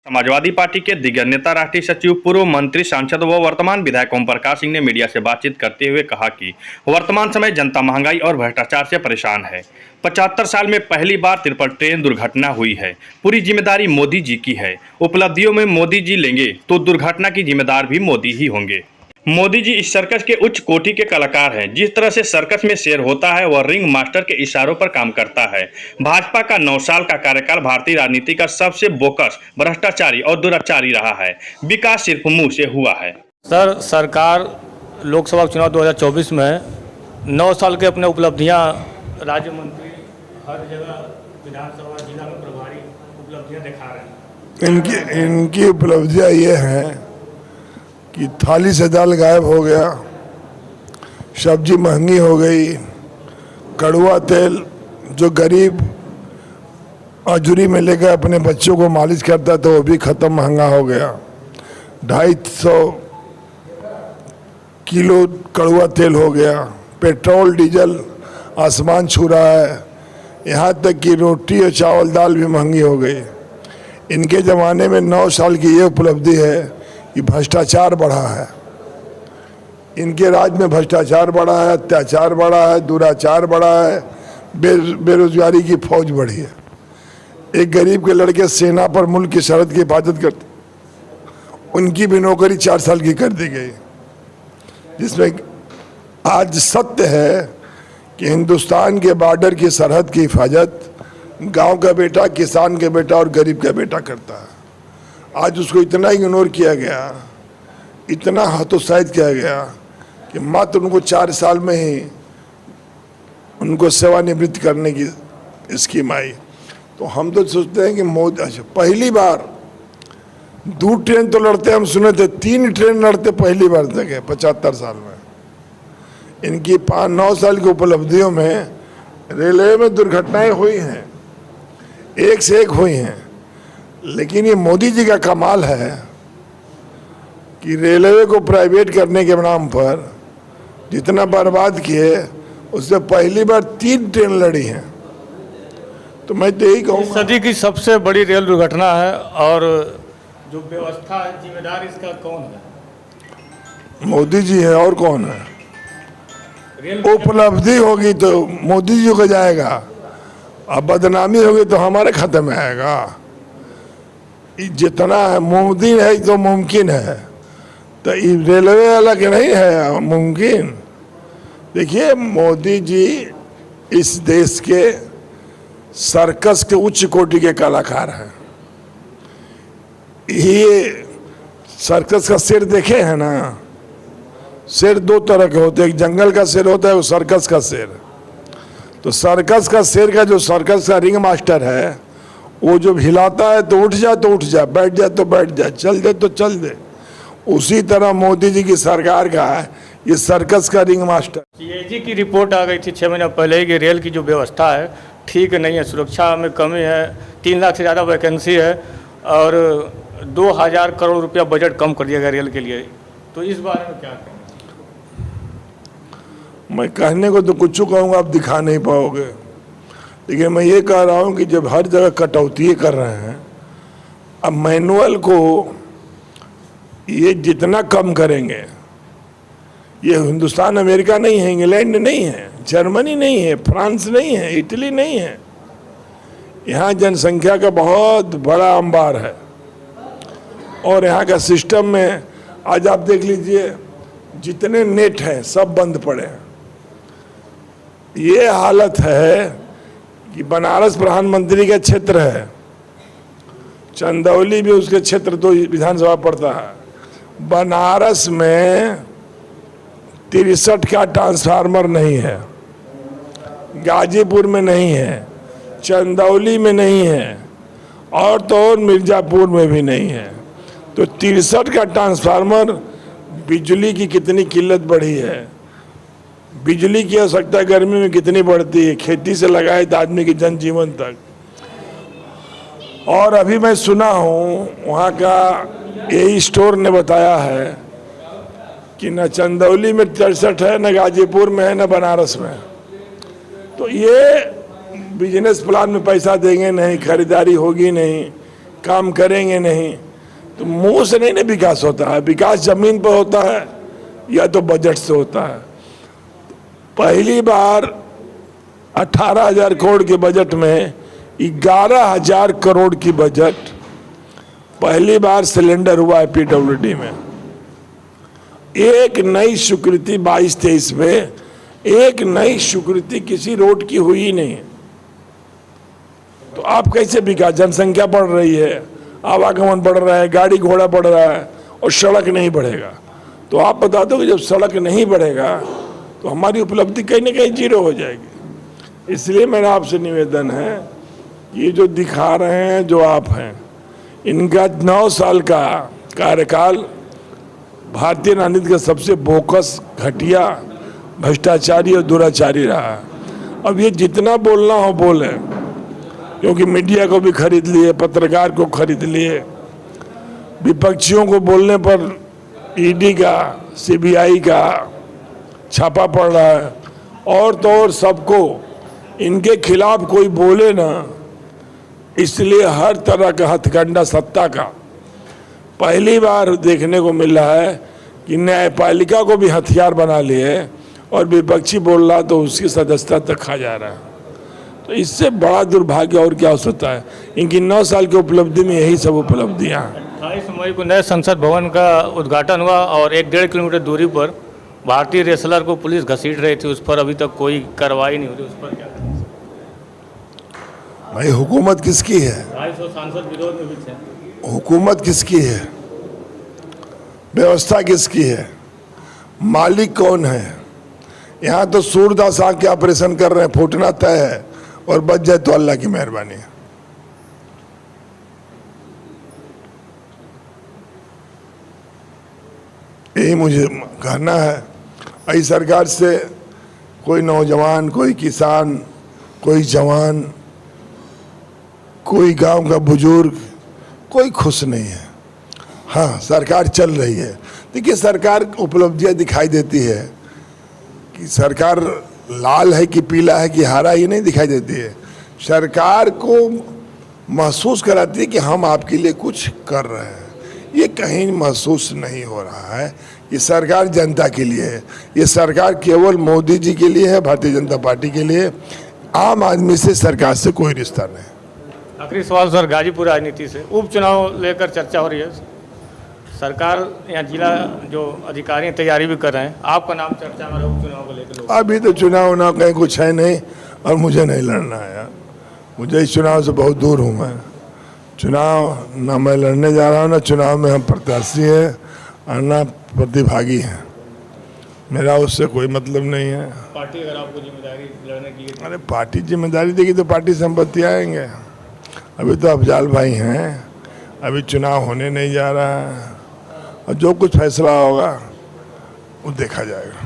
Samajwadi party के दिग्गज नेता, राष्ट्रीय सचिव, पूर्व मंत्री, सांसद व वर्तमान विधायक ओम प्रकाश सिंह ने मीडिया से बातचीत करते हुए कहा कि वर्तमान समय जनता महंगाई और भ्रष्टाचार से परेशान है। 75 साल में पहली बार ट्रिपल ट्रेन दुर्घटना हुई है। पूरी जिम्मेदारी मोदी जी की है। उपलब्धियों में मोदी जी लेंगे तो दुर्घटना की जिम्मेदार भी मोदी ही होंगे। मोदी जी इस सर्कस के उच्च कोटि के कलाकार हैं। जिस तरह से सर्कस में शेर होता है वह रिंग मास्टर के इशारों पर काम करता है। भाजपा का 9 साल का कार्यकाल भारतीय राजनीति का सबसे बोकस, भ्रष्टाचारी और दुराचारी रहा है। विकास सिर्फ मुंह से हुआ है। सर, सरकार लोकसभा चुनाव 2024 में 9 साल के अपने उपलब्धियां, राज्य मंत्री हर जगह विधानसभा जिला में प्रभारी उपलब्धियां दिखा रहे हैं। इनकी उपलब्धियां ये हैं कि थाली से दाल गायब हो गया, सब्जी महंगी हो गई, कड़वा तेल जो गरीब मजदूरी में लेकर अपने बच्चों को मालिश करता तो वो भी खत्म, महंगा हो गया। 250 किलो कड़वा तेल हो गया। पेट्रोल डीजल आसमान छू रहा है। यहाँ तक कि रोटी और चावल दाल भी महंगी हो गई। इनके ज़माने में 9 साल की ये उपलब्धि है कि भ्रष्टाचार बढ़ा है। इनके राज में भ्रष्टाचार बढ़ा है, अत्याचार बढ़ा है, दुराचार बढ़ा है, बेरोजगारी की फौज बढ़ी है। एक गरीब के लड़के सेना पर मुल्क की सरहद की हिफाजत करते, उनकी भी नौकरी 4 साल की कर दी गई। जिसमें आज सत्य है कि हिंदुस्तान के बॉर्डर की सरहद की हिफाजत गांव का बेटा, किसान का बेटा और गरीब का बेटा करता है। आज उसको इतना इग्नोर किया गया, इतना हतोत्साहित किया गया कि मात्र उनको 4 साल में ही उनको सेवानिवृत्त करने की स्कीम आई। तो हम तो सोचते हैं कि मोदी, अच्छा पहली बार 2 ट्रेन तो लड़ते हम सुने थे, 3 ट्रेन लड़ते पहली बार देखे 75 साल में। इनकी 9 साल की उपलब्धियों में रेलवे में दुर्घटनाएं हुई हैं, एक से एक हुई हैं, लेकिन ये मोदी जी का कमाल है कि रेलवे को प्राइवेट करने के नाम पर जितना बर्बाद किए, उससे पहली बार 3 ट्रेन लड़ी हैं। तो मैं तो यही कहूँगा, सदी की सबसे बड़ी रेल दुर्घटना है। और जो व्यवस्था है, जिम्मेदार इसका कौन है? मोदी जी है, और कौन है? उपलब्धि होगी तो मोदी जी को जाएगा, अब बदनामी होगी तो हमारे खाते में आएगा। जितना मुमकिन है तो मुमकिन है, तो रेलवे वाला के नहीं है मुमकिन। देखिए, मोदी जी इस देश के सर्कस के उच्च कोटि के कलाकार हैं। ये सर्कस का शेर देखे हैं ना? शेर 2 तरह के होते हैं, एक जंगल का शेर होता है, वो सर्कस का शेर। तो सर्कस का शेर का जो सर्कस का रिंग मास्टर है, वो जब हिलाता है तो उठ जा तो उठ जा, बैठ जा तो बैठ जा, चल दे तो चल दे। उसी तरह मोदी जी की सरकार का है ये सर्कस का रिंग मास्टर। सीएजी की रिपोर्ट आ गई थी 6 महीने पहले ही कि रेल की जो व्यवस्था है ठीक नहीं है, सुरक्षा में कमी है, 3 लाख से ज़्यादा वैकेंसी है और 2000 करोड़ रुपया बजट कम कर दिया गया रेल के लिए। तो इस बारे में क्या कहें? मैं कहने को तो कुछ कहूँगा, आप दिखा नहीं पाओगे, लेकिन मैं ये कह रहा हूँ कि जब हर जगह कटौती कर रहे हैं, अब मैनुअल को ये जितना कम करेंगे, ये हिंदुस्तान अमेरिका नहीं है, इंग्लैंड नहीं है, जर्मनी नहीं है, फ्रांस नहीं है, इटली नहीं है। यहाँ जनसंख्या का बहुत बड़ा अंबार है और यहाँ का सिस्टम में आज आप देख लीजिए, जितने नेट हैं सब बंद पड़े हैं। ये हालत है कि बनारस प्रधानमंत्री का क्षेत्र है, चंदौली भी उसके क्षेत्र तो विधानसभा पड़ता है। बनारस में 63 का ट्रांसफार्मर नहीं है, गाजीपुर में नहीं है, चंदौली में नहीं है और तो और मिर्जापुर में भी नहीं है। तो 63 का ट्रांसफार्मर, बिजली की कितनी किल्लत बढ़ी है, बिजली की आवश्यकता गर्मी में कितनी बढ़ती है, खेती से लगाए तो आदमी की जनजीवन तक। और अभी मैं सुना हूँ वहाँ का यही स्टोर ने बताया है कि न चंदौली में 63 है, न गाजीपुर में है, न बनारस में। तो ये बिजनेस प्लान में पैसा देंगे नहीं, खरीदारी होगी नहीं, काम करेंगे नहीं, तो मुंह से नहीं ना विकास होता है। विकास जमीन पर होता है या तो बजट से होता है। पहली बार 18,000 करोड़ के बजट में 11,000 करोड़ की बजट पहली बार सिलेंडर हुआ है पीडब्ल्यूडी में। एक नई स्वीकृति 22-23 में एक नई स्वीकृति किसी रोड की हुई नहीं। तो आप कैसे विकास, जनसंख्या बढ़ रही है, आवागमन बढ़ रहा है, गाड़ी घोड़ा बढ़ रहा है और सड़क नहीं बढ़ेगा। तो आप बता दो कि जब सड़क नहीं बढ़ेगा तो हमारी उपलब्धि कहीं ना कहीं जीरो हो जाएगी। इसलिए मेरा आपसे निवेदन है, ये जो दिखा रहे हैं जो आप हैं, इनका 9 साल का कार्यकाल भारतीय राजनीति का सबसे बोकस, घटिया, भ्रष्टाचारी और दुराचारी रहा। अब ये जितना बोलना हो बोले, क्योंकि मीडिया को भी खरीद लिए, पत्रकार को खरीद लिए, विपक्षियों को बोलने पर ईडी का, सीबीआई का छापा पड़ रहा है। और तो और सबको इनके खिलाफ कोई बोले ना, इसलिए हर तरह का हथकंडा सत्ता का पहली बार देखने को मिल रहा है कि न्यायपालिका को भी हथियार बना लिए और विपक्षी बोल रहा तो उसकी सदस्यता तक खा जा रहा है। तो इससे बड़ा दुर्भाग्य और क्या हो सकता है। इनकी 9 साल की उपलब्धि में यही सब उपलब्धियां हैं। 28 मई को नए संसद भवन का उद्घाटन हुआ और 1-1.5 किलोमीटर दूरी पर भारतीय रेसलर को पुलिस घसीट रही थी, उस पर अभी तक कोई कार्रवाई नहीं हुई। उस पर क्या भाई, हुकूमत किसकी है? 250 सांसद विरोध में भी थे। हुकूमत किसकी है? व्यवस्था किसकी है? मालिक कौन है? यहाँ तो सूरदास आँख के ऑपरेशन कर रहे हैं, फूटना तय है, और बच जाए तो अल्लाह की मेहरबानी है। यही मुझे कहना है। ऐसी सरकार से कोई नौजवान, कोई किसान, कोई जवान, कोई गांव का बुजुर्ग, कोई खुश नहीं है। हाँ, सरकार चल रही है। देखिए, सरकार उपलब्धियां दिखाई देती है कि सरकार लाल है कि पीला है कि हरा, ये नहीं दिखाई देती है। सरकार को महसूस कराती है कि हम आपके लिए कुछ कर रहे हैं। ये कहीं महसूस नहीं हो रहा है। ये सरकार जनता के लिए है। ये सरकार केवल मोदी जी के लिए है, भारतीय जनता पार्टी के लिए। आम आदमी से सरकार से कोई रिश्ता नहीं। आखिरी सवाल सर, गाजीपुर राजनीति से उपचुनाव लेकर चर्चा हो रही है। सरकार या जिला जो अधिकारी तैयारी भी कर रहे हैं, आपका नाम चर्चा में उपचुनाव को लेकर? अभी तो चुनाव ना कहीं कुछ है नहीं, और मुझे नहीं लड़ना है यार। मुझे इस चुनाव से बहुत दूर हूँ मैं। चुनाव ना मैं लड़ने जा रहा हूँ, ना चुनाव में हम प्रत्याशी हैं और ना प्रतिभागी हैं। मेरा उससे कोई मतलब नहीं है। पार्टी अगर आपको जिम्मेदारी लड़ने की? अरे पार्टी जिम्मेदारी देगी तो पार्टी संपत्ति आएंगे। अभी तो अफजाल भाई हैं, अभी चुनाव होने नहीं जा रहा है, और जो कुछ फैसला होगा वो देखा जाएगा।